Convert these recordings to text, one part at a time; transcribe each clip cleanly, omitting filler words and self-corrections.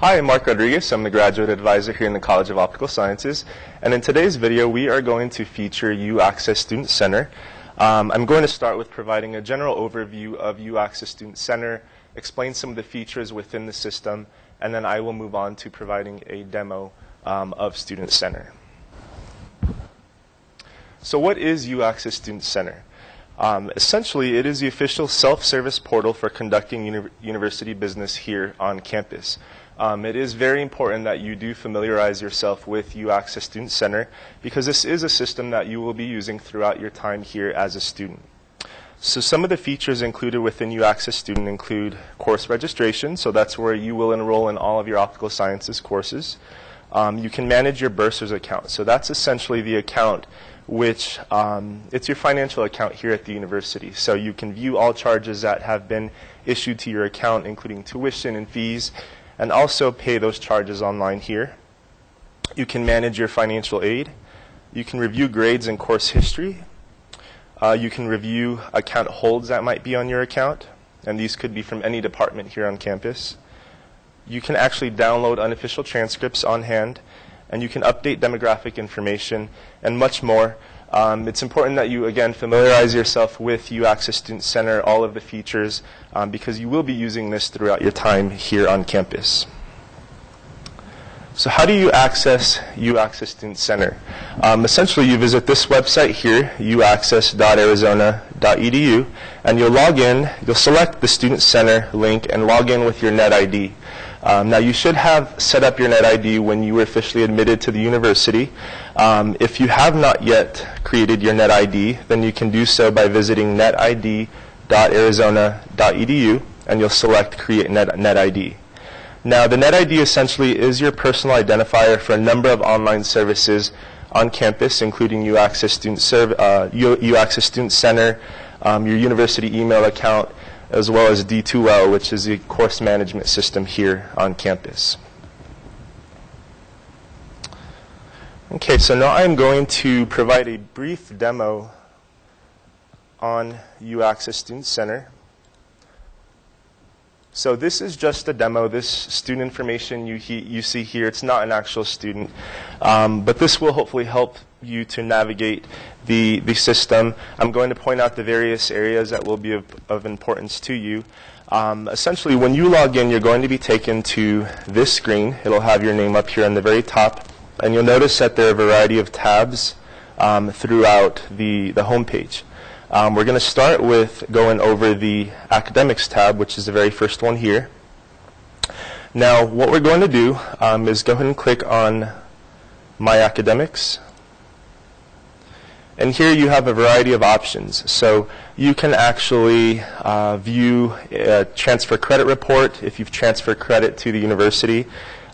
Hi, I'm Mark Rodriguez. I'm the Graduate Advisor here in the College of Optical Sciences. And in today's video, we are going to feature UAccess Student Center. I'm going to start with providing a general overview of UAccess Student Center, explain some of the features within the system, and then I will move on to providing a demo of Student Center. So what is UAccess Student Center? Essentially, it is the official self-service portal for conducting university business here on campus. It is very important that you do familiarize yourself with UAccess Student Center because this is a system that you will be using throughout your time here as a student. So some of the features included within UAccess Student include course registration, so that's where you will enroll in all of your optical sciences courses. You can manage your bursar's account, so that's essentially the account which it's your financial account here at the university. So you can view all charges that have been issued to your account, including tuition and fees, and also pay those charges online here. You can manage your financial aid. You can review grades and course history. You can review account holds that might be on your account, and these could be from any department here on campus. You can actually download unofficial transcripts on hand, and you can update demographic information and much more. It's important that you, again, familiarize yourself with UAccess Student Center, all of the features, because you will be using this throughout your time here on campus. So how do you access UAccess Student Center? Essentially, you visit this website here, uaccess.arizona.edu, and you'll log in. You'll select the Student Center link and log in with your NetID. Now, you should have set up your NetID when you were officially admitted to the university. If you have not yet created your NetID, then you can do so by visiting netid.arizona.edu, and you'll select Create NetID. Now, the NetID essentially is your personal identifier for a number of online services on campus, including UAccess Student Center, your university email account, as well as D2L, which is the course management system here on campus. Okay, so now I'm going to provide a brief demo on UAccess Student Center. So this is just a demo. This student information you see here, it's not an actual student, but this will hopefully help you to navigate the system. I'm going to point out the various areas that will be of importance to you. Essentially, when you log in, you're going to be taken to this screen. It'll have your name up here on the very top, and you'll notice that there are a variety of tabs throughout the home page. We're going to start with going over the Academics tab, which is the very first one here. Now, what we're going to do is go ahead and click on My Academics. And here you have a variety of options. So you can actually view a transfer credit report if you've transferred credit to the university.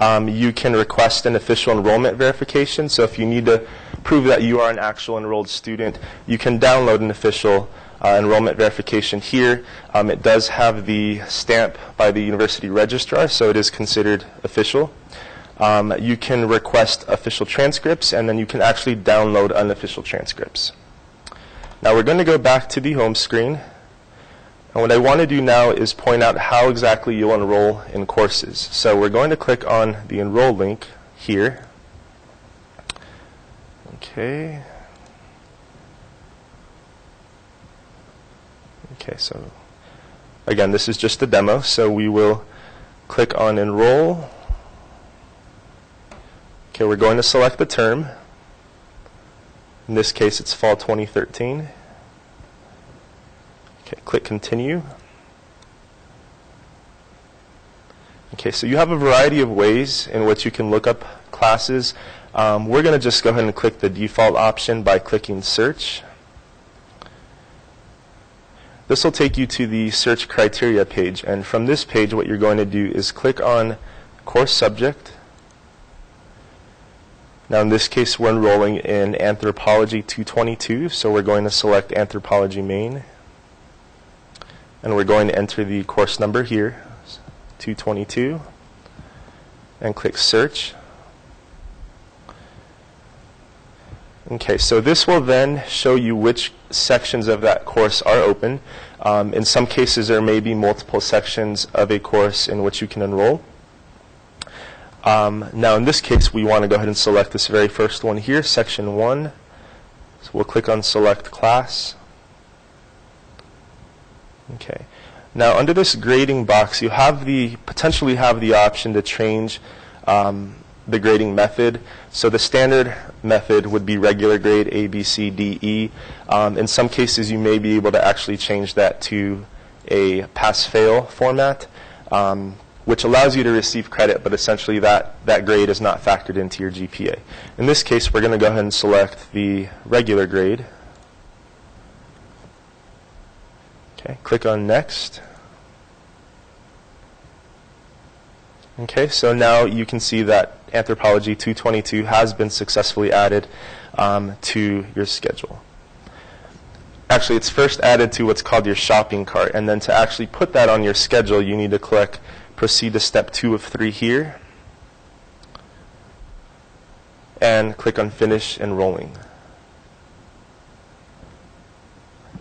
You can request an official enrollment verification. So if you need to prove that you are an actual enrolled student, you can download an official enrollment verification here. It does have the stamp by the university registrar, so it is considered official. You can request official transcripts, and then you can actually download unofficial transcripts. Now we're going to go back to the home screen. And what I want to do now is point out how exactly you'll enroll in courses. So we're going to click on the Enroll link here. Okay. Okay, so again, this is just a demo, so we will click on Enroll. Okay, we're going to select the term. In this case, it's fall 2013. Okay, click Continue. Okay, so you have a variety of ways in which you can look up classes. We're going to just go ahead and click the default option by clicking Search. This will take you to the Search Criteria page, and from this page what you're going to do is click on Course Subject. Now in this case we're enrolling in Anthropology 222, so we're going to select Anthropology Main. And we're going to enter the course number here, 222, and click Search. Okay, so this will then show you which sections of that course are open. In some cases, there may be multiple sections of a course in which you can enroll. Now in this case, we want to go ahead and select this very first one here, Section 1. So we'll click on Select Class. Okay. Now under this grading box, you potentially have the option to change the grading method. So the standard method would be regular grade A, B, C, D, E. In some cases, you may be able to actually change that to a pass-fail format, which allows you to receive credit, but essentially that grade is not factored into your GPA. In this case, we're going to go ahead and select the regular grade. Okay, click on Next. Okay, so now you can see that Anthropology 222 has been successfully added to your schedule. Actually, it's first added to what's called your shopping cart, and then to actually put that on your schedule, you need to click Proceed to Step 2 of 3 here, and click on Finish Enrolling.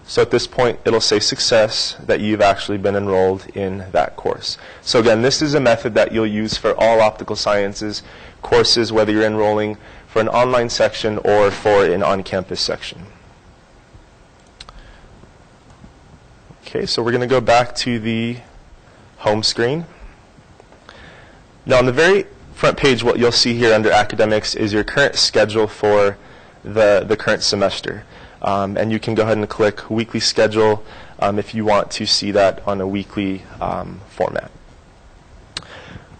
So at this point, it'll say success, that you've actually been enrolled in that course. So again, this is a method that you'll use for all optical sciences courses, whether you're enrolling for an online section or for an on-campus section. Okay, so we're going to go back to the home screen. Now on the very front page, what you'll see here under academics is your current schedule for the current semester. And you can go ahead and click weekly schedule if you want to see that on a weekly format.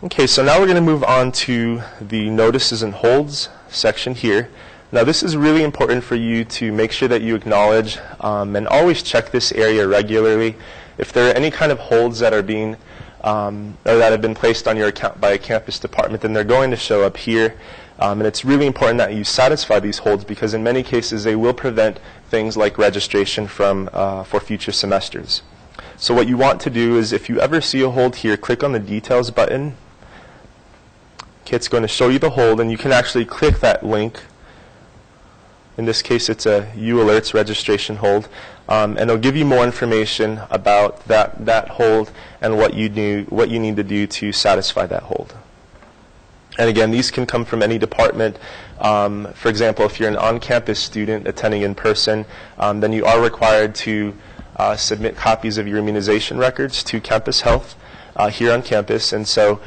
Okay, so now we're going to move on to the notices and holds section here. Now this is really important for you to make sure that you acknowledge and always check this area regularly. If there are any kind of holds that are being or that have been placed on your account by a campus department, then they're going to show up here. And it's really important that you satisfy these holds, because in many cases they will prevent things like registration for future semesters. So what you want to do is, if you ever see a hold here, click on the Details button. Okay, it's going to show you the hold, and you can actually click that link. In this case, it's a UAlerts registration hold, and it'll give you more information about that hold and what you need to do to satisfy that hold. And again, these can come from any department. For example, if you're an on-campus student attending in person, then you are required to submit copies of your immunization records to Campus Health here on campus. And so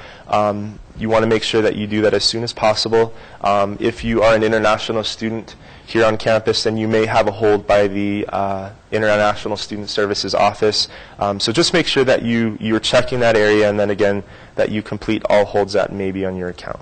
you want to make sure that you do that as soon as possible. If you are an international student here on campus, then you may have a hold by the International Student Services Office. So just make sure that you're checking that area, and then again, that you complete all holds that may be on your account.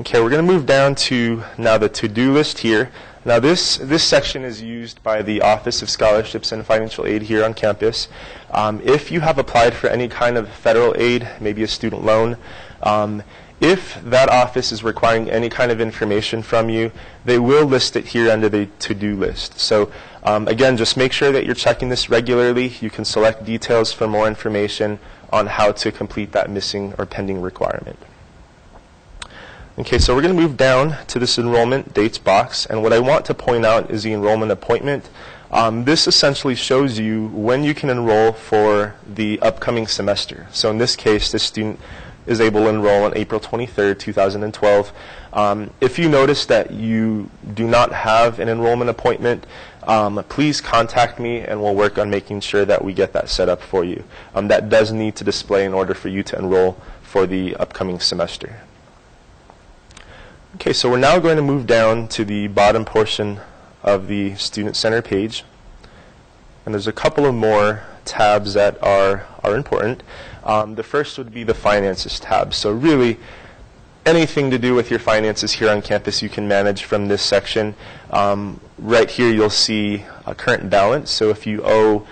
Okay, we're going to move down to now the to-do list here. Now this section is used by the Office of Scholarships and Financial Aid here on campus. If you have applied for any kind of federal aid, maybe a student loan, if that office is requiring any kind of information from you, they will list it here under the to-do list. So again, just make sure that you're checking this regularly. You can select details for more information on how to complete that missing or pending requirement. Okay, so we're going to move down to this enrollment dates box, and what I want to point out is the enrollment appointment. This essentially shows you when you can enroll for the upcoming semester. So in this case, this student is able to enroll on April 23rd, 2012. If you notice that you do not have an enrollment appointment, please contact me and we'll work on making sure that we get that set up for you. That does need to display in order for you to enroll for the upcoming semester. Okay, so we're now going to move down to the bottom portion of the Student Center page. And there's a couple of more tabs that are important. The first would be the Finances tab. So really, anything to do with your finances here on campus you can manage from this section. Right here you'll see a current balance. So if you owe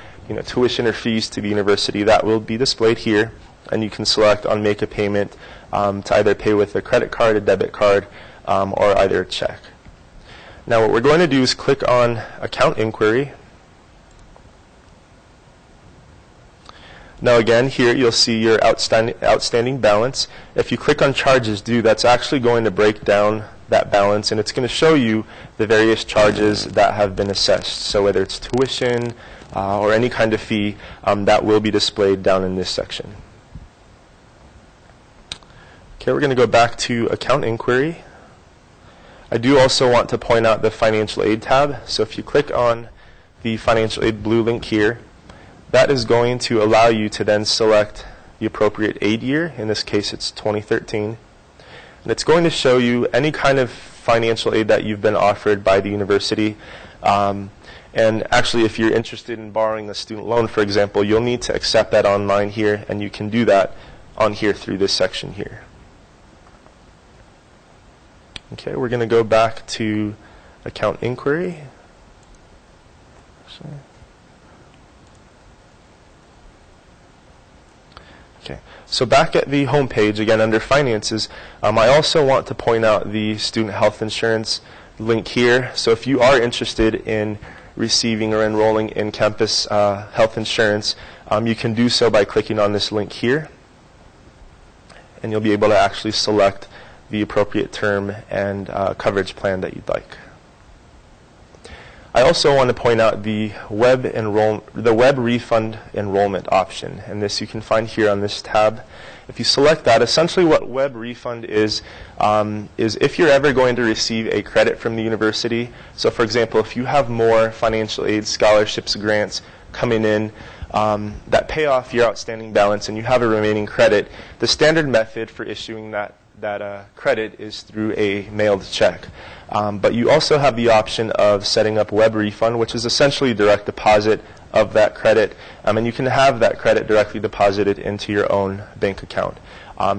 tuition or fees to the university, that will be displayed here. And you can select on Make a Payment to either pay with a credit card, a debit card, or either a check. Now what we're going to do is click on Account Inquiry. Now again, here you'll see your outstanding balance. If you click on Charges Due, that's actually going to break down that balance, and it's going to show you the various charges that have been assessed. So whether it's tuition or any kind of fee, that will be displayed down in this section. Okay, we're going to go back to Account Inquiry. I do also want to point out the Financial Aid tab. So if you click on the Financial Aid blue link here, that is going to allow you to then select the appropriate aid year. In this case, it's 2013. And it's going to show you any kind of financial aid that you've been offered by the university. And actually, if you're interested in borrowing a student loan, for example, you'll need to accept that online here, and you can do that on here through this section here. Okay, we're going to go back to Account Inquiry. Okay, so back at the home page, again under Finances, I also want to point out the Student Health Insurance link here. So if you are interested in receiving or enrolling in campus health insurance, you can do so by clicking on this link here, and you'll be able to actually select the appropriate term and coverage plan that you'd like. I also want to point out the web refund enrollment option, and this you can find here on this tab. If you select that, essentially what web refund is if you're ever going to receive a credit from the university. So for example, if you have more financial aid, scholarships, grants coming in that pay off your outstanding balance and you have a remaining credit, the standard method for issuing that credit is through a mailed check. But you also have the option of setting up web refund, which is essentially direct deposit of that credit, and you can have that credit directly deposited into your own bank account.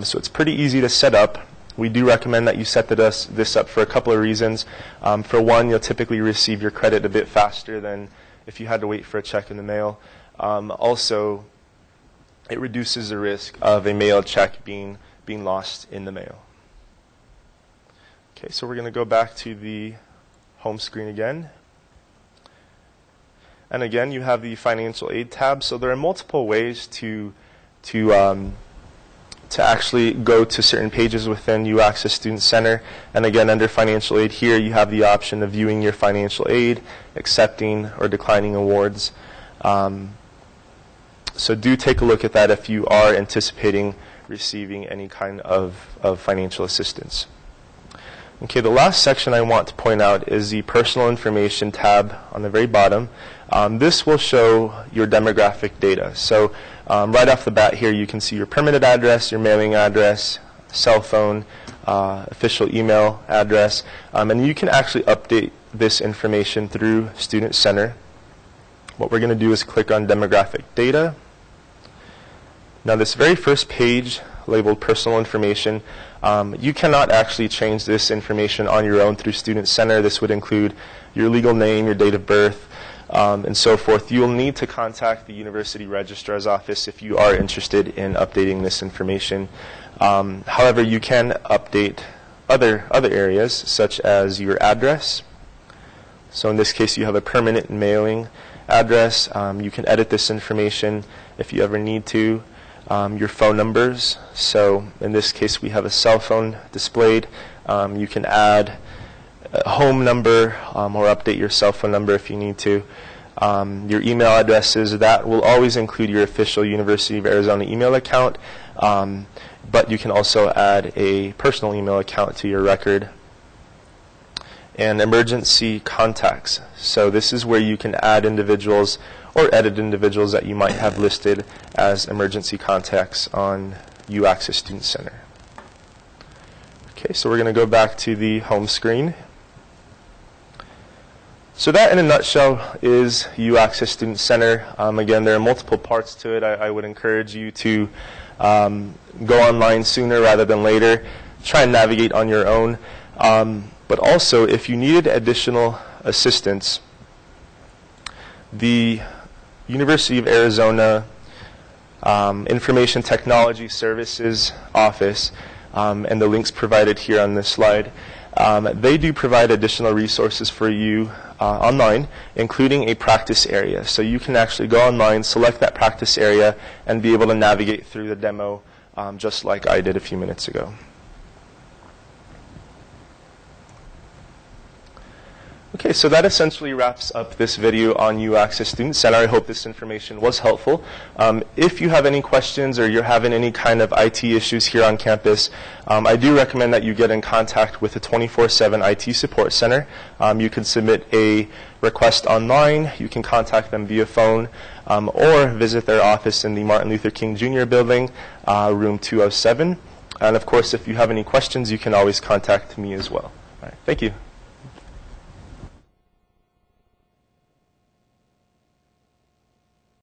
So it's pretty easy to set up. We do recommend that you set this up for a couple of reasons. For one, you'll typically receive your credit a bit faster than if you had to wait for a check in the mail. Also, it reduces the risk of a mailed check being lost in the mail. Okay, so we're going to go back to the home screen again. And again, you have the Financial Aid tab. So there are multiple ways to actually go to certain pages within UAccess Student Center. And again, under Financial Aid here, you have the option of viewing your financial aid, accepting or declining awards. So do take a look at that if you are anticipating receiving any kind of financial assistance. Okay, the last section I want to point out is the Personal Information tab on the very bottom. This will show your demographic data. So right off the bat here, you can see your permanent address, your mailing address, cell phone, official email address, and you can actually update this information through Student Center. What we're going to do is click on Demographic Data. Now this very first page labeled Personal Information, you cannot actually change this information on your own through Student Center. This would include your legal name, your date of birth, and so forth. You'll need to contact the University Registrar's Office if you are interested in updating this information. However, you can update other areas, such as your address. So in this case, you have a permanent mailing address. You can edit this information if you ever need to. Your phone numbers. So in this case, we have a cell phone displayed. You can add a home number or update your cell phone number if you need to. Your email addresses, that will always include your official University of Arizona email account, but you can also add a personal email account to your record. And emergency contacts. So this is where you can add individuals or edit individuals that you might have listed as emergency contacts on UAccess Student Center. Okay, so we're going to go back to the home screen. So that in a nutshell is UAccess Student Center. Again, there are multiple parts to it. I would encourage you to go online sooner rather than later. Try and navigate on your own. But also, if you needed additional assistance, the University of Arizona Information Technology Services Office, and the links provided here on this slide, they do provide additional resources for you online, including a practice area. So you can actually go online, select that practice area, and be able to navigate through the demo just like I did a few minutes ago. Okay, so that essentially wraps up this video on UAccess Student Center. I hope this information was helpful. If you have any questions or you're having any kind of IT issues here on campus, I do recommend that you get in contact with the 24/7 IT Support Center. You can submit a request online, you can contact them via phone, or visit their office in the Martin Luther King Jr. building, room 207. And of course, if you have any questions, you can always contact me as well. All right, thank you.